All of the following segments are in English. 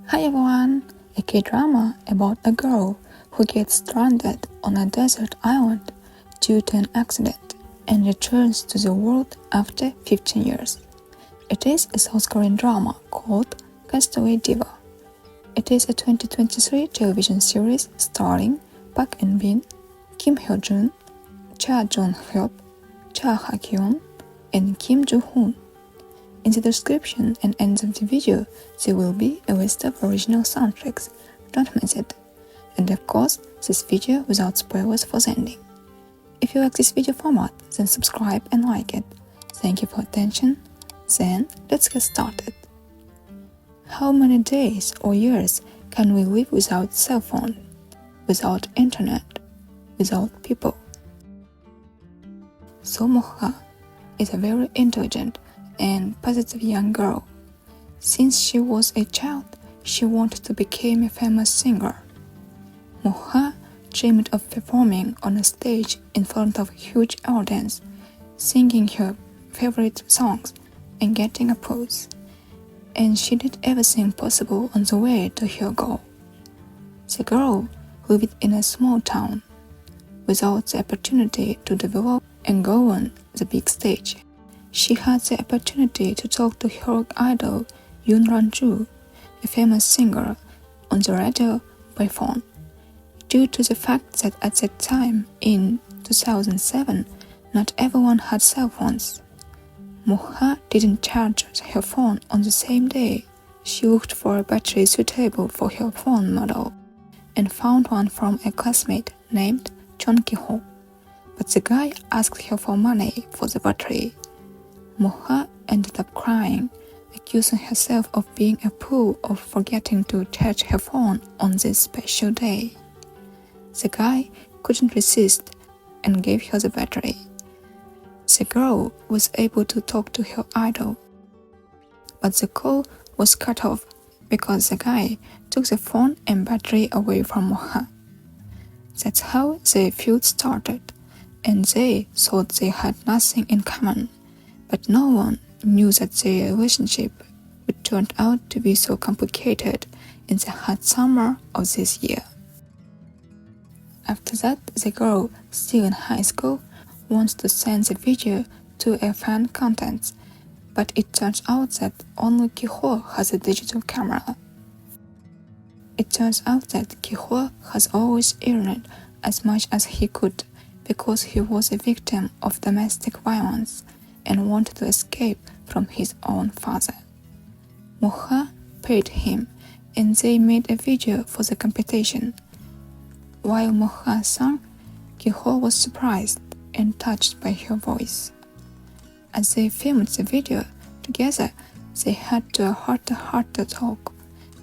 Hi everyone! A kdrama about a girl who gets stranded on a desert island due to an accident and returns to the world after 15 years. It is a South Korean drama called Castaway Diva. It is a 2023 television series starring Park Eun, Hyo Jin, Chae Jong Hyeop, Chae Eun, and Kim Joo-hoon. In the description and end of the video, there will be a list of original soundtracks. Don't miss it. And of course, this video without spoilers for the ending. If you like this video format, then subscribe and like it. Thank you for attention. Then, let's get started. How many days or years can we live without cell phone, without internet, without people? Seo Mok Ha is a very intelligent and positive young girl. Since she was a child, she wanted to become a famous singer. Mok Ha dreamed of performing on a stage in front of a huge audience, singing her favorite songs and getting applause. And she did everything possible on the way to her goal. The girl lived in a small town, without the opportunity to develop and go on the big stage. She had the opportunity to talk to her idol Yoen, a famous singer, on the radio by phone. Due to the fact that at that time, in 2007, not everyone had cell phones. Mok Ha didn't charge her phone on the same day. She looked for a battery suitable for her phone model and found one from a classmate named Jong-ho. But the guy asked her for money for the battery. Mok Ha ended up crying, accusing herself of being a fool of forgetting to charge her phone on this special day. The guy couldn't resist and gave her the battery. The girl was able to talk to her idol, but the call was cut off because the guy took the phone and battery away from Mok Ha. That's how their feud started, and they thought they had nothing in common. But no one knew that their relationship would turn out to be so complicated in the hot summer of this year. After that, the girl, still in high school, wants to send the video to a fan content, but it turns out that only Hyo has a digital camera. It turns out that Hyo has always earned as much as he could because he was a victim of domestic violence and wanted to escape from his own father. Mok Ha paid him, and they made a video for the competition. While Mok Ha sang, Hyo was surprised and touched by her voice. As they filmed the video together, they had a heart-to-heart talk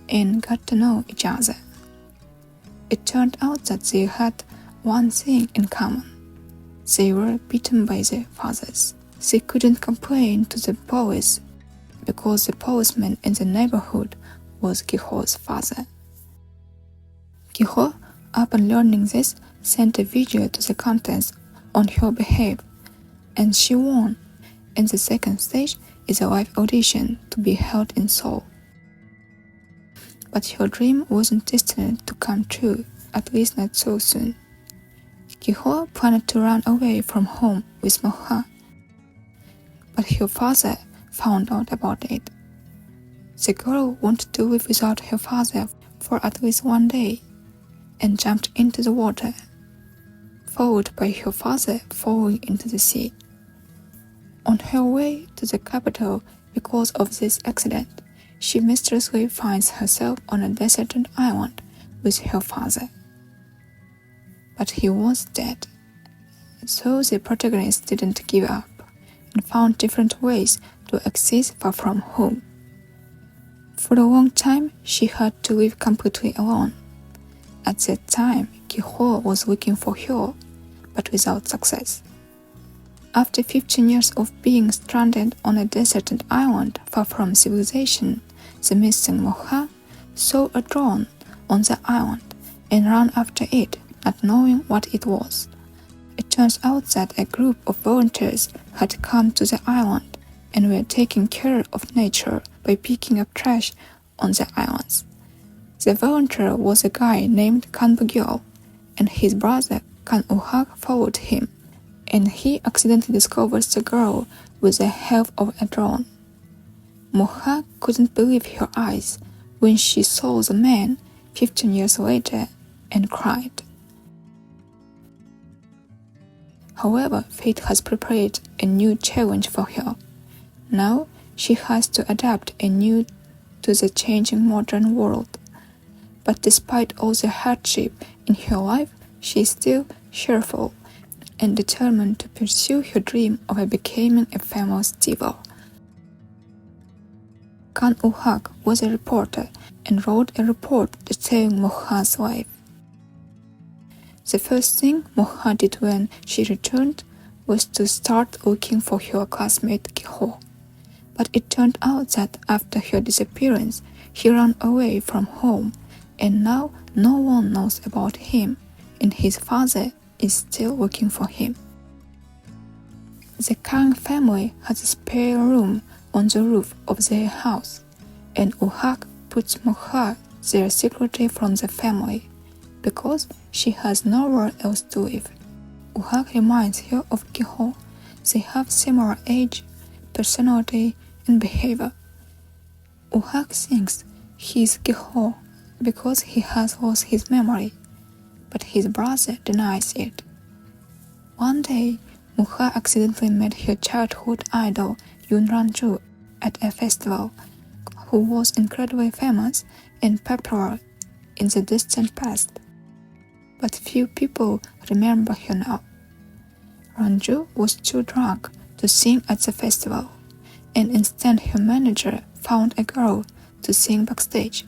and got to know each other. It turned out that they had one thing in common. They were beaten by their fathers. They couldn't complain to the police because the policeman in the neighborhood was Hyo's father. Hyo, upon learning this, sent a video to the contest on her behalf, and she won. And the second stage is a live audition to be held in Seoul. But her dream wasn't destined to come true, at least not so soon. Hyo planned to run away from home with Mok Ha, but her father found out about it. The girl wanted to live without her father for at least one day and jumped into the water, followed by her father falling into the sea. On her way to the capital because of this accident, she mysteriously finds herself on a deserted island with her father. But he was dead, so the protagonist didn't give up and found different ways to exist far from home. For a long time, she had to live completely alone. At that time, Hyo was looking for her, but without success. After 15 years of being stranded on a deserted island far from civilization, the missing Mok Ha saw a drone on the island and ran after it, not knowing what it was. It turns out that a group of volunteers had come to the island and were taking care of nature by picking up trash on the islands. The volunteer was a guy named Kan Bugyo, and his brother Kan Uhak followed him, and he accidentally discovers the girl with the help of a drone. Moha couldn't believe her eyes when she saw the man 15 years later and cried. However, fate has prepared a new challenge for her. Now she has to adapt anew to the changing modern world. But despite all the hardship in her life, she is still cheerful and determined to pursue her dream of becoming a famous diva. Kan Uhak was a reporter and wrote a report detailing Moha's life. The first thing Moha did when she returned was to start looking for her classmate Kiho. But it turned out that after her disappearance, he ran away from home, and now no one knows about him, and his father is still looking for him. The Kang family has a spare room on the roof of their house, and Uhak puts Moha there secretly from the family, because she has nowhere else to live. Uhak reminds her of Kiho. They have similar age, personality, and behavior. Uhak thinks he is Kiho because he has lost his memory, but his brother denies it. One day, Moha accidentally met her childhood idol Yoon Ranju at a festival, who was incredibly famous and popular in the distant past. But few people remember her now. Ranju was too drunk to sing at the festival, and instead her manager found a girl to sing backstage.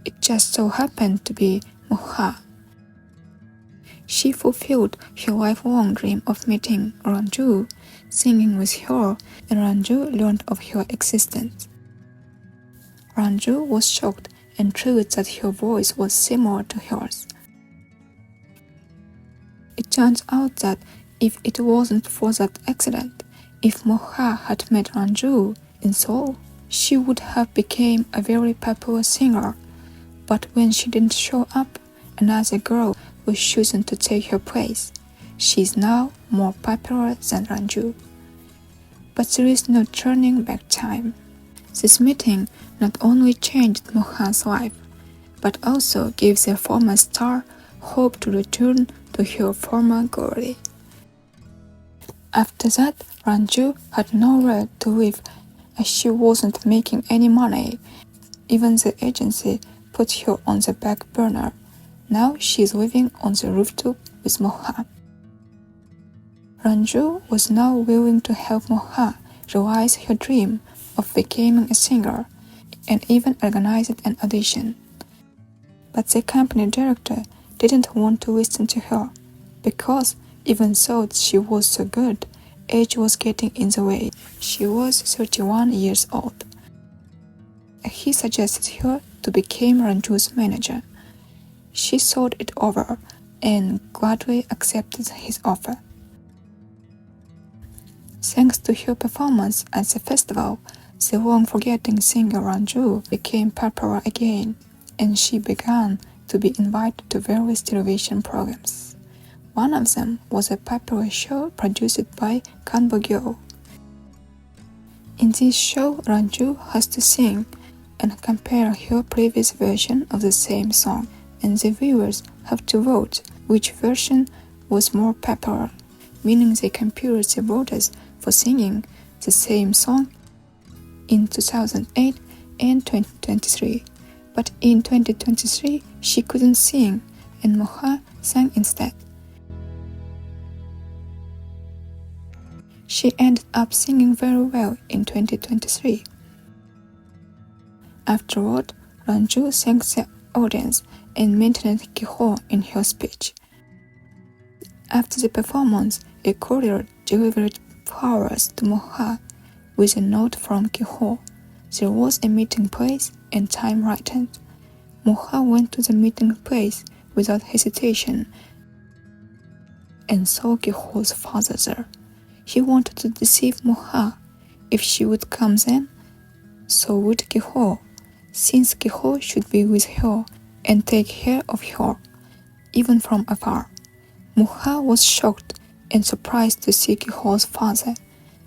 It just so happened to be Moha. She fulfilled her lifelong dream of meeting Ranju, singing with her, and Ranju learned of her existence. Ranju was shocked and told that her voice was similar to hers. It turns out that if it wasn't for that accident, if Moha had met Ranju in Seoul, she would have become a very popular singer. But when she didn't show up, another girl was chosen to take her place. She is now more popular than Ranju. But there is no turning back time. This meeting not only changed Moha's life, but also gave their former star hope to return to her former glory. After that, Ranju had nowhere to live as she wasn't making any money. Even the agency put her on the back burner. Now she is living on the rooftop with Moha. Ranju was now willing to help Moha realize her dream of becoming a singer and even organized an audition. But the company director didn't want to listen to her because even though she was so good, age was getting in the way. She was 31 years old. He suggested her to become Ranju's manager. She thought it over and gladly accepted his offer. Thanks to her performance at the festival, the long-forgotten singer Ranju became popular again, and she began to be invited to various television programs. One of them was a popular show produced by Kan Bugyo. In this show, Ranju has to sing and compare her previous version of the same song, and the viewers have to vote which version was more popular, meaning they compare the voters for singing the same song in 2008 and 2023. But in 2023, she couldn't sing, and Moha sang instead. She ended up singing very well in 2023. Afterward, Ranju thanked the audience and mentioned Kiho in her speech. After the performance, a courier delivered flowers to Moha with a note from Kiho. There was a meeting place and time written. Moha went to the meeting place without hesitation and saw Kiho's father there. He wanted to deceive Moha. If she would come then, so would Kiho. since Ki-ho should be with her and take care of her, even from afar. Mo-ha was shocked and surprised to see Ki-ho's father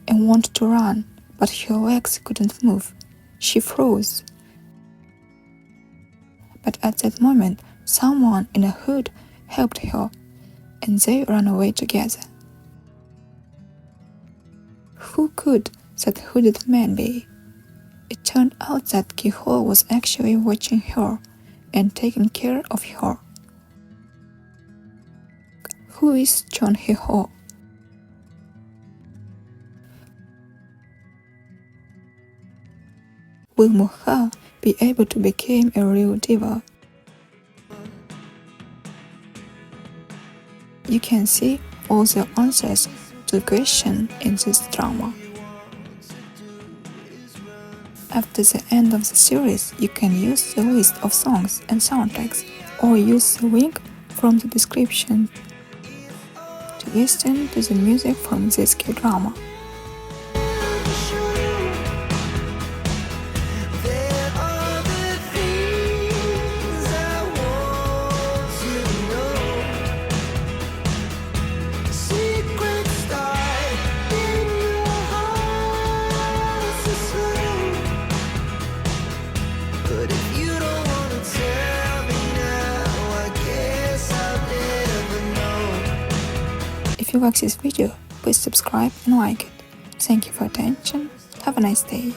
and wanted to run, but her legs couldn't move. She froze. But at that moment, someone in a hood helped her, and they ran away together. Who could that hooded man be? It turned out that Ki-ho was actually watching her and taking care of her. Who is Jong Hyeop? Will Mo-ha be able to become a real diva? You can see all the answers to the question in this drama. After the end of the series, you can use the list of songs and soundtracks, or use the link from the description to listen to the music from this kdrama. If you like this video, please subscribe and like it. Thank you for attention. Have a nice day.